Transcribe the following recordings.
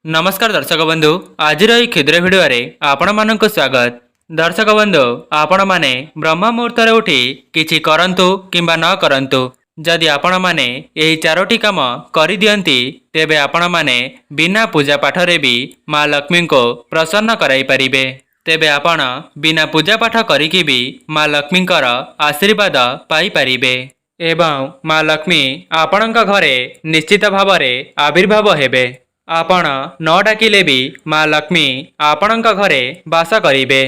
नमस्कार दर्शक बंधु आज क्षुद्र भिडियो आपण मानक स्वागत। दर्शक बंधु आपण माने ब्रह्म मुहूर्त उठी किछि करंतु किंबा न करंतु जदि आपण माने एही चारोटी काम करि दियंती तेबे आपण माने बिना पूजा पाठ रे भी मां लक्ष्मी को प्रसन्न कराई परिबे। तेबे आपण बिना पूजा पाठ करिकि भी मां लक्ष्मींकर आशीर्वाद पाई परिबे एवं मां लक्ष्मी आपणक घरे निश्चित भावरे आविर्भाव हेबे। आपण न डाकिले भी मां लक्ष्मी आपणक घरे बास करिबे।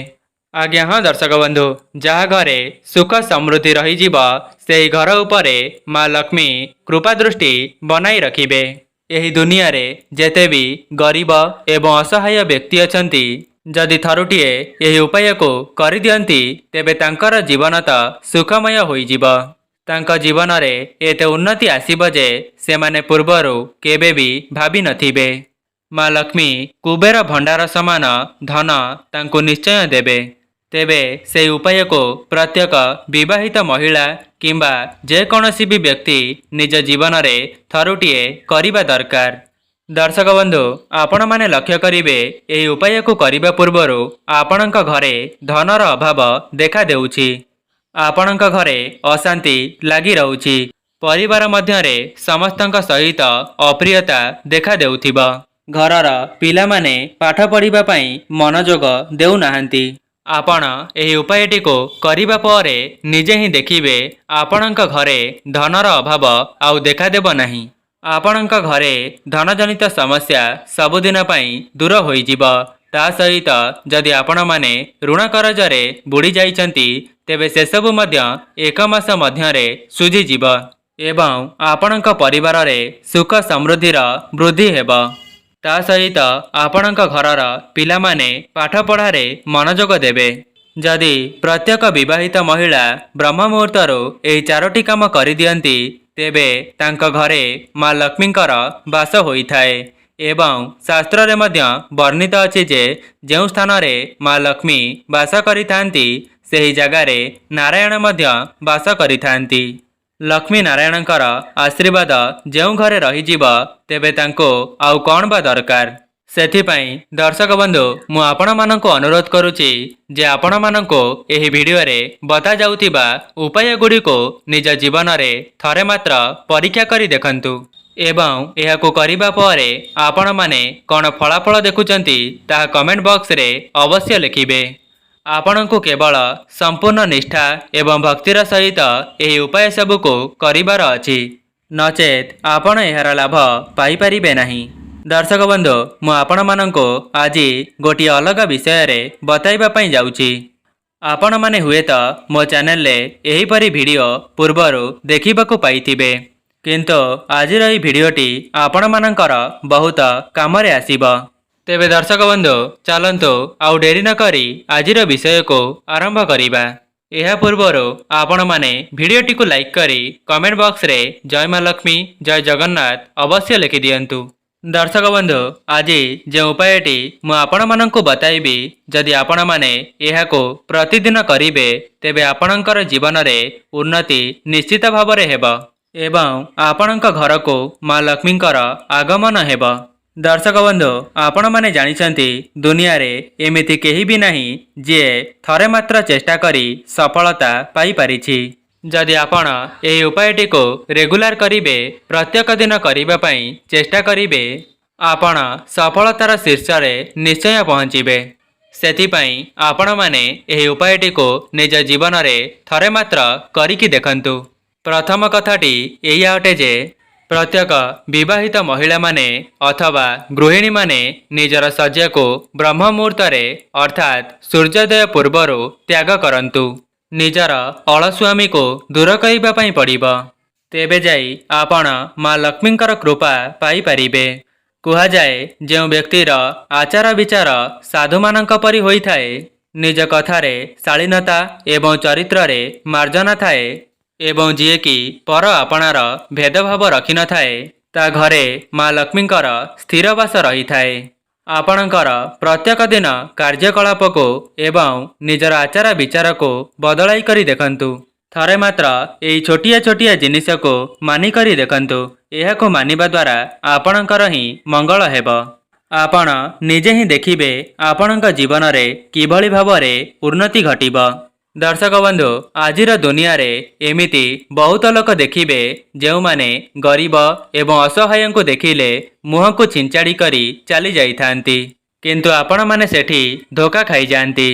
आज्ञा हाँ दर्शक बंधु जहा घरे सुख समृद्धि रही जीव से घर उपरे मां लक्ष्मी कृपा दृष्टि बनाई रखिबे। एही दुनिया रे जेते भी गरीब एवं असहाय व्यक्ति अछंती जदि थरुटिए एही उपाय को करि दियंती तेबे तांकर जीवन तो सुखमय होई जीव। तांका जीवन रे एते उन्नति आसीब जे सेमाने पूर्वरु केबे भी भाबी नथिबे। मां लक्ष्मी कुबेर भंडार समान धन तांको निश्चय देबे। तेबे से उपाय को प्रत्येक विवाहित महिला किंबा जे कौनसी भी व्यक्ति निज जीवन रे थरुटिए करिबा दरकार। दर्शक बंधु आपण माने लक्ष्य करिवे एही उपाय को करिबा पूर्वरु आपणक घरे धनर अभाव देखा देउछि। आपणक घरे अशांति लगी रहुछि। परिवार मध्यरे समस्तंक सहित अप्रियता देखा देउथिबा। घरर पिला माने पाठ पढ़िबा पई मनोयोग देउ नाहंती। आपण एही उपायटी को करिबा परे निजे ही देखिबे आपणक घरे धनर अभाव आउ देखा देब नाही। आपणक घरे धनजनित समस्या सबुदिन पई दूर होई जिवो। ता सहित जदि आपण माने ऋण करजरे बुड़ी जाइछंती तेबे से सबु मध्य एक मास मध्यरे सुझी जीव एवं आपणक परिवार रे सुख समृद्धिर वृद्धि हेब। ता सहित आपणक घरर पिला माने पाठ पढ़ारे मनोयोग देबे। जदि प्रत्येक विवाहित महिला ब्रह्म मुहूर्तरु एही चारोटी काम करि दियंती तेबे तांक घरे मां लक्ष्मींकर बास होइथाए एवं शास्त्र रे मध्य वर्णित अछि जे जेउ स्थान रे मां लक्ष्मी बास करिथांती सेही जगारे नारायण मध्य बास करिथांती। लक्ष्मी नारायणकर आशीर्वाद जेउ घरे रही जीव तेबे तांको आउ कोन बा दरकार। सेथिपाई दर्शक बंधु मु आपण माननको अनुरोध करूची जे आपण माननको एही भिडियो रे बता जाउतिबा उपाय गुडी को निज जीवन रे थरे मात्र परीक्षा करी देखंतु एवं एहाको करिबा परे आपण माने कोन फलाफल देखुचंती ता कमेंट बॉक्स रे अवश्य लिखिबे। आपणको केवल संपूर्ण निष्ठा एवं भक्तिर सहित एही उपाय सब को करिबार अछि नचेत आपण एहार लाभ पाई परिबे नाही। दर्शक बंधु मु आपण माननको आज गोटी अलग विषय रे बताइबा पई जाउची। आपण माने हुए तो मो चैनल ले एही परी वीडियो पूर्वरु देखिबाकू पाइथिबे किंतु आज रही भिडियोटी आपण मानकर बहुत काम रे आसीबो। तेबे दर्शक बंधु चलंतु आउ डेरी न करी आजिर विषय को आरंभ करिबा। एहा पूर्वरु आपण माने भिडियोटी को लाइक करी कमेंट बॉक्स रे जय मां लक्ष्मी जय जगन्नाथ अवश्य लिखि दियंतु। दर्शक बंधु आज जे उपायटी मु आपण माननको बताइबी जदि आपण माने एहाको प्रतिदिन करिवे तेबे आपणकर जीवन रे उन्नति निश्चित भावरे हेबो एवं आपणक घर को मां लक्ष्मींकर आगमन हेब। दर्शक बंधु आपण माने जानिछंती दुनिया रे एमिति केही भी नाही जे थरे मात्र चेष्टा करी सफलता पाई परिछि। जदि आपण एही उपायटी को रेगुलर करिवे प्रत्येक दिन करिबा पई चेष्टा करिवे आपण सफलतार शीर्ष रे निश्चय पहुँचिबे। सेथिपई आपण माने एही उपायटी को निज जीवन रे थरे मात्र करिकि देखंतु। प्रथम कथाटी एया अटे जे प्रत्येक विवाहित महिला माने अथवा गृहिणी माने निजर शଯ୍ୟା को ब्रह्म मुहूर्त रे अर्थात सूर्योदय पूर्वरु त्याग करंतु। निजर अलस्वामी को दूर करिबा पई पड़िबो तेबे जाई आपण मां लक्ष्मींकर कृपा पाई परिबे। कुहा जाए जे व्यक्तिर आचार विचार साधु मानक परि होई थाए निज कथारे शालीनता एवं चरित्र रे मार्जना थाए एवं जी कि पर आपणार भेदभाव रखि न थाए ता घरे मां लक्ष्मींकर स्थिरवास रही थाए। आपणकर प्रत्येक दिन कार्यकलाप को एवं निजर आचार विचार को बदलाई करी देखंतु। थरे मात्र एई छोटिया छोटिया जिनिस को मानि करी देखंतु। एहाको मानिबा द्वारा आपणकर ही मंगल हेब। आपण निजे ही देखिबे आपणक जीवन रे किभଳି भाବରେ उन्नति घटिब। दर्शक बंधु आजिर दुनिया रे एमिति बहुत लोक देखिबे जो माने गरीब एवं असहाय को देखिले मुह को छिंचाड़ी करी चली जाइथांती, किंतु आपण माने सेठी धोखा खाई जाती।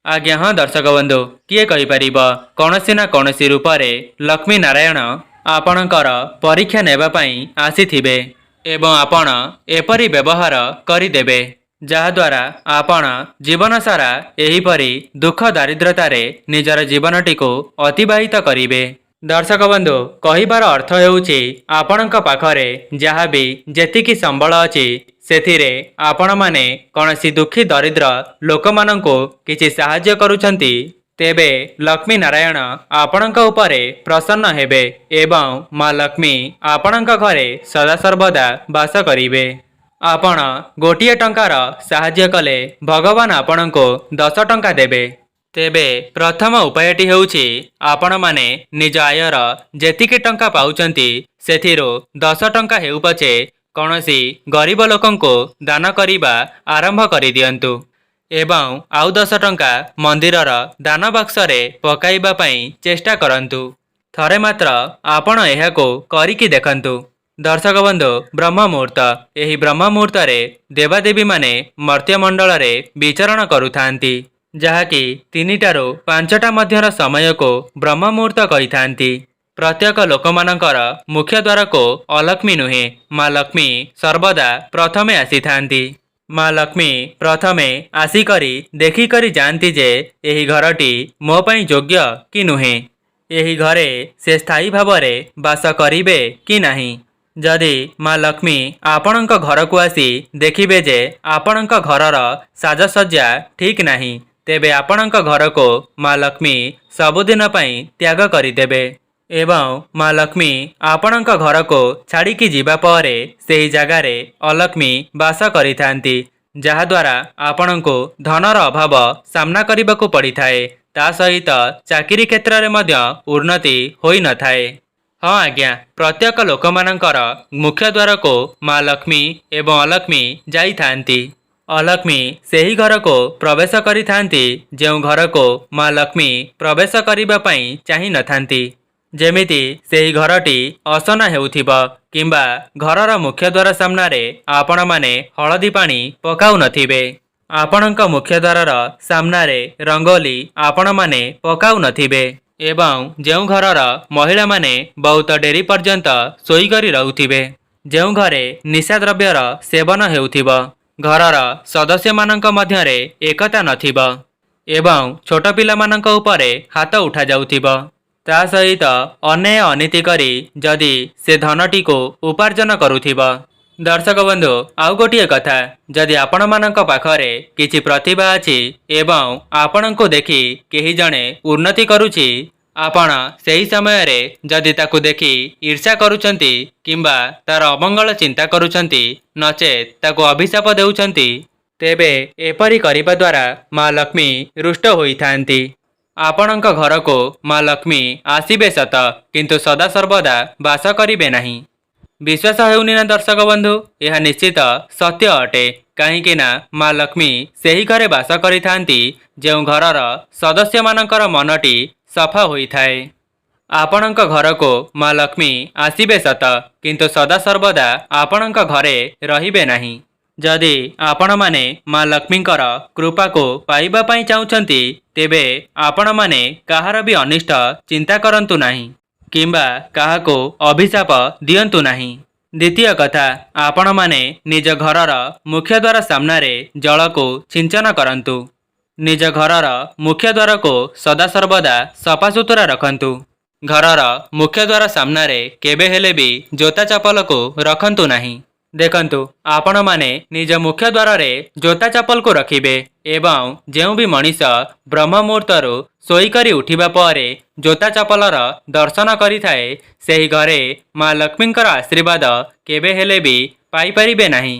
आज्ञा हाँ दर्शक बंधु किए कहि परिब कौनसी ना कौनसी रूप रे लक्ष्मी नारायण आपणकर परीक्षा नेबा पई आसीथिबे एवं आपण एपरी व्यवहार करिदेबे जहाद्वारा आपण जीवन सारा एहीपरी दुख दारिद्रतारे निजर जीवनटी को अतिबाहित करिबे। दर्शक बंधु कहिबार अर्थ हेउछि आपणक पाखरे जहाँ भी जेतिकी संबल अछि सेथिरे आपण माने कौनसी दुखी दरिद्र लोक माननको किछि साहाय्य करूछंती तेबे लक्ष्मी नारायण आपणक उपरे प्रसन्न हेबे एवं माँ लक्ष्मी आपणक घरे सदा सर्वदा वास करिबे। आपण गोटिए टंकार साहाय्य कले भगवान आपणको 10 टंका देबे। तेबे प्रथम उपायटी हेउछि आपण माने निज आयर जेतिकी टंका पाउचंती सेथिरो 10 टंका हेउ पछे कौनसी गरीब लोकंको दान करिबा आरंभ करि दियंतु एवं आउ 10 टंका मंदिरर दान बक्स रे पकाइबा पई चेष्टा करंतु। थरे मात्र आपण एहाको करिकी देखंतु। दर्शक बंधु ब्रह्म मुहूर्त एही ब्रह्म मुहूर्त रे देवादेवी माने मर्त्य मंडल रे विचरण करुथांती जहाँकि 3टारू 5टा मध्यर समय को ब्रह्म मुहूर्त कहिथांती। प्रत्येक लोकमानंकर मुख्य द्वार को अलक्ष्मी नुहे माँ लक्ष्मी सर्वदा प्रथमे आसीथांती। माँ लक्ष्मी प्रथमे आसिकरी देखिकरी जानती जे एही घरटी मो पई योग्य कि नुहे, एही घरे से स्थायी भावरे वास करिबे कि नाही। जदि माँ लक्ष्मी आपणक घर को आसी देखिबे जे आपणक घरर साजसज्जा ठीक नाही तेबे आपणक घर को माँ लक्ष्मी सबुदिन पई त्याग करिदेबे एवं माँ लक्ष्मी आपणक घर को छाड़िकी जीवा परे सेही जगारे अलक्ष्मी वास करिथांती जहाद्वारा आपणको धनर अभाव सामना करबाकू पड़िथाए ता सहित चाकरी क्षेत्र में मध्य उन्नति होई न थाए। हाँ आज्ञा प्रत्येक लोकमानंकर मुख्य द्वार को माँ लक्ष्मी एवं अलक्ष्मी जाइथांती। अलक्ष्मी सेही घर को प्रवेश करिथांती जेउ घर को माँ लक्ष्मी प्रवेश करिबा पई चाहि नथांती। जेमिति सेही घरटी असना हेउथिबा किंबा घरर मुख्य द्वार सामनारे आपण माने हळदी पानी पकाउ नथिबे, आपणक मुख्य द्वारर सामनारे रंगोली आपण माने पकाउ नथिबे एवं जेउ घरर महिला माने बहुत डेरी पर्यंत सोई करी रहउथिबे, जेउ घरे निशा द्रव्यर सेवन हेउथिबा, घरर सदस्य मानक मध्यरे एकता नथिबा एवं छोट पिला मानक उपरे हाथ उठा जाउथिबा, ता सहित अन्याय अनीति करी जदि से धनटी को उपार्जन करुथिबा। दर्शक बंधु आउ गोटिए कथा जदि आपण मानक पाखरे किछि प्रतिभा अछि एवं आपण को देखि केही जणे उन्नति करुछि आपण सेही समय रे जदि ताकु देखि ईर्ष्या करुचंती किंबा तार अमंगल चिंता करुचंती नचेत ताकु अभिशाप देउचंती तेबे एपरि करिबा द्वारा माँ लक्ष्मी रुष्ट होइथांती। आपणक घर को माँ लक्ष्मी आसीबे सत किंतु सदा सर्वदा वास करिबे नाही। विश्वास हेउनी ना दर्शक बंधु यह निश्चित सत्य अटे कहीं ना माँ लक्ष्मी सेही घरे वास करिथांती जेउ घरर सदस्य मानकर मनटी सफा होई थाए। आपणक घर को माँ लक्ष्मी आसीबे सत किंतु सदा सर्वदा आपणक घरे रहिबे नाही। जदि आपण माने माँ लक्ष्मींकर कृपा को पाइबा पई चाहुचंती तेबे आपण माने काहार भी अनिष्ट चिंता करंतु नाही किंबा काहाको अभिशाप दियंतु नाही। द्वितीय कथा आपण माने निज घरर मुख्य द्वार सामनारे जल को सिंचन करंतु, निज घरर मुख्य द्वार को सदा सर्वदा सफासुतुरा रखंतु, घरर मुख्य द्वार सामनारे केबे हेले भी जोता चपल को रखंतु नाही। देखंतु आपण माने निज मुख्य द्वार रे जोता चपल को रखिबे एवं जेउ भी मनीष ब्रह्म मुहूर्तरु सोई करी उठिबा परे जोता चपलर दर्शन करिथाए सेही घरे माँ लक्ष्मींकर आशीर्वाद केबे हेले भी पाई परिबे नाही।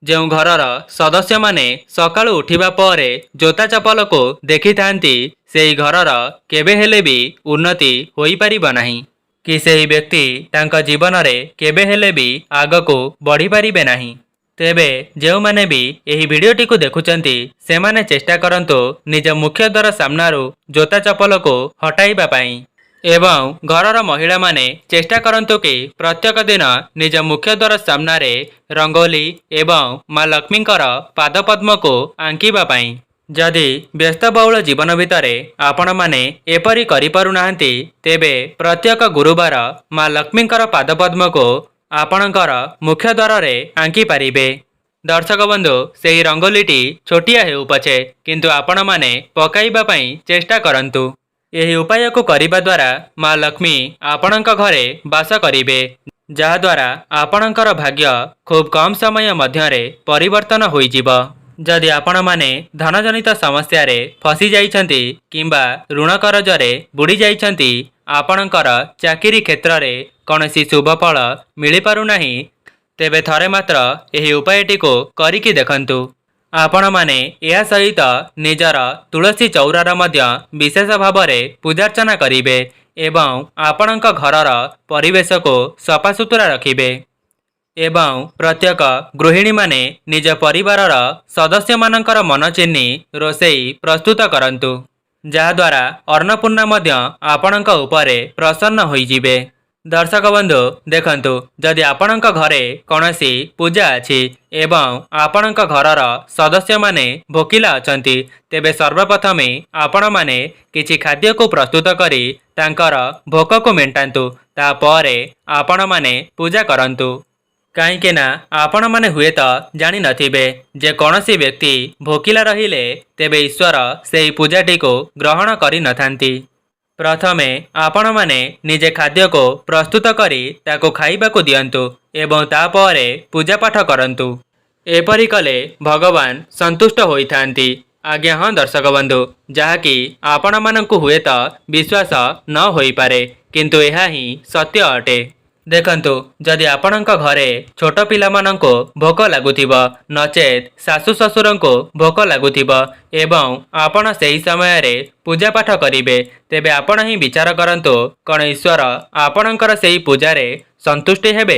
जेउ घरर सदस्य माने सकाळु उठिबा परे जोता चपल को देखिथांती सेही घरर केबे हेले भी उन्नति होई परिबा नाही कि सेही व्यक्ति तांका जीवन रे केबे हेले भी आगको बढ़ी परिबे नाही। तेबे जेउमाने भी एही भिडियोटी को देखुचंती सेमाने चेष्टा करंतु निज मुख्य द्वार सामनारू जोता चपल को हटाइबा पाई एवं घरर महिला माने चेष्टा करंतु कि प्रत्येक दिन निज मुख्य द्वार सामनारे रंगोली एवं माँ लक्ष्मींकर पादपद्म को आंकिबा पाई। जदि व्यस्तबहुल जीवन भितर आपण माने एपरी करि पारुनाहांती तेबे प्रत्येक गुरुवार माँ लक्ष्मींकर पादपद्म को आपणकर मुख्य द्वार रे आंकी पारिबे। दर्शक बंधु सेही रंगोलीटी छोटिया हेउ पछे किंतु आपण माने पकाइबा पई चेष्टा करंतु। एही उपाय को करिबा द्वारा माँ लक्ष्मी आपणक घरे वास करिबे जहा द्वारा आपणकर भाग्य खूब कम समय मध्यरे परिवर्तन होई जिवो। जदि आपण माने धनजनित समस्या रे फसी जाइछंती किंबा ऋण करजरे बुड़ी जाइछंती आपणकर चाकरी क्षेत्र रे कौनसी शुभ फल मिली पारु नाही तेबे थरे मात्र एही उपायटी को करिकी देखंतु। आपण माने या सहित निजर तुलसी चौरार मध्य विशेष भावरे पूजार्चना करिवे एवं आपणक घरर परिवेश को सफासुतुरा रखिबे एवं प्रत्येक गृहिणी माने निज परिवारर सदस्य मानकर मन चिन्ही रोषेई प्रस्तुत करंतु जहाद्वारा अन्नपूर्णा मध्य आपणक उपरे प्रसन्न होई जिवे। दर्शक बंधु देखंतु जदि आपणक घरे कौनसी पूजा अछि एवं आपणक घरर सदस्य माने भोकिला अछंती तेबे सर्वप्रथमे आपण माने किछि खाद्य को प्रस्तुत करी तांकर भोक को मेंटांतु तापरे आपण माने पूजा करंतु। कहीं ना आपण माने हुए तो जानी नथिबे जे कौनसी व्यक्ति भोकिला रहिले तेबे ईश्वर सेही पूजाटी को ग्रहण करि नथांती। प्रथमे आपण माने निजे खाद्य को प्रस्तुत करी ताको खाइबा को दियंतु एवं तापरे पूजा पाठ करंतु। एपरि कले भगवान संतुष्ट होइथांती। आज्ञा हाँ दर्शक बंधु जहाँकि आपण मानंकु हुए तो विश्वास न होई पारे किंतु यह ही सत्य अटे। देखंतु जदि आपणक घरे छोट पिला मानंको भोक लागुथिबो नचेत सासु ससुरंको भोक लागुथिबो एवं आपण सेही समय रे पूजा पाठ करिवे तेबे आपण ही विचार करंतु कोन ईश्वर आपणकर सेही पूजा रे संतुष्टि हेबे।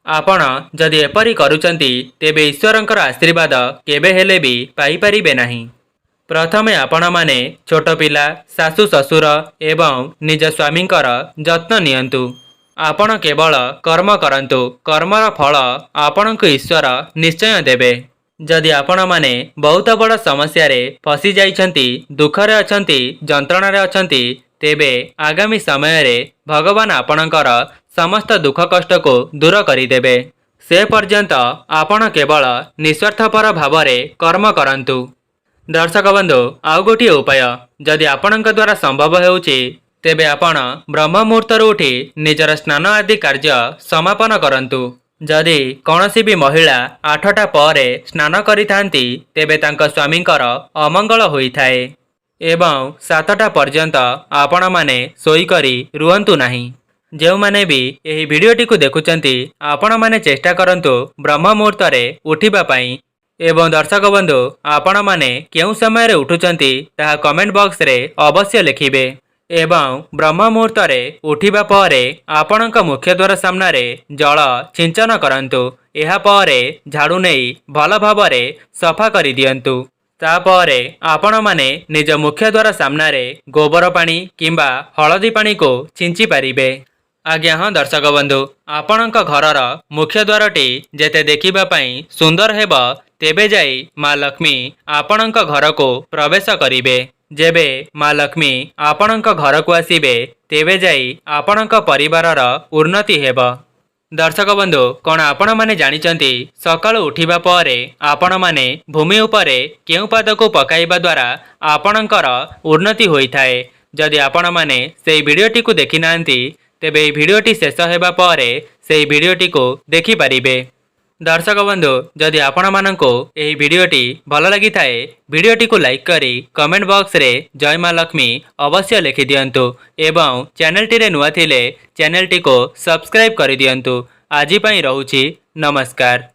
आपण जदि एपरि करूचंती तेबे ईश्वरंकर आशीर्वाद केबे हेले भी पाई परिबे नाही। प्रथमे आपण माने छोट पिला सासु ससुर एवं निज स्वामींकर जत्न नियंतु। आपण केवल कर्म करंतु कर्मर फल आपणक ईश्वर निश्चय देबे। जदि आपण माने बहुत बड़ समस्या रे फसी जाइछंती दुखरे अछंती जंत्रणा रे अछंती तेबे आगामी समय रे भगवान आपणकर समस्त दुख कष्ट को दूर करिदेबे। से पर्यंत आपण केवल निस्वार्थपर भावरे कर्म करंतु। दर्शक बंधु आउ गोटे उपाय जदि आपणक द्वारा संभव हेउची तेबे आपण ब्रह्म मुहूर्तर उठी निजर स्नान आदि कार्य समापन करंतु। जदि कौनसी भी महिला 8टा परे स्नान करिथांती तेबे तांक स्वामींकर अमंगल होइथाए एवं 7टा पर्यंत आपण माने सोई करी रुहंतु नाही। जेउ माने भी एही भिडियोटी को देखुचंती आपण माने चेष्टा करंतु ब्रह्म मुहूर्त रे उठिबा पाई एवं दर्शक बंधु आपण माने केउ समय रे उठुचंती ताहा कमेंट बॉक्स रे अवश्य लिखिबे एवं ब्रह्म मुहूर्त रे उठिबा परे आपणक मुख्य द्वार सामने जल छिंचन करंतु। एहा परे झाड़ू नहीं भल भावरे सफा करि दियंतु। तापरे आपण माने निज मुख्य द्वार सामने गोबर पानी किंबा हलदी पानी को छिंची पारिबे। आज्ञा हाँ दर्शक बंधु आपणक घरर मुख्य द्वारटी जेते देखिबा पई सुंदर हेबो तेबे जाई माँ लक्ष्मी आपणक घर को प्रवेश करिवे। जेबे माँ लक्ष्मी आपणक घर को आसीबे तेबे जाई आपणक परिवारर उन्नति हेबो। दर्शक बंधु कौन आपण माने जानिचंती सकाळु उठिबा परे आपण माने भूमि उपरे केउ पाद को पकाइबा द्वारा आपणकर उन्नति होइथाए। जदि आपण माने सेही भिडियोटी को देखि नांती तेबे भिडियोटी शेष हेबा परे सेही भिडियोटी को देखि पारिबे। दर्शक बंधु जदि आपण मानंको एही भिडियोटी भल लगी थाए भिडियोटी को लाइक करी कमेंट बॉक्स रे जय माँ लक्ष्मी अवश्य लिखि दियंतु एवं चैनलटी रे नुआ थिले चैनलटी को सब्सक्राइब करि दियंतु। आजि पई रहूछि नमस्कार।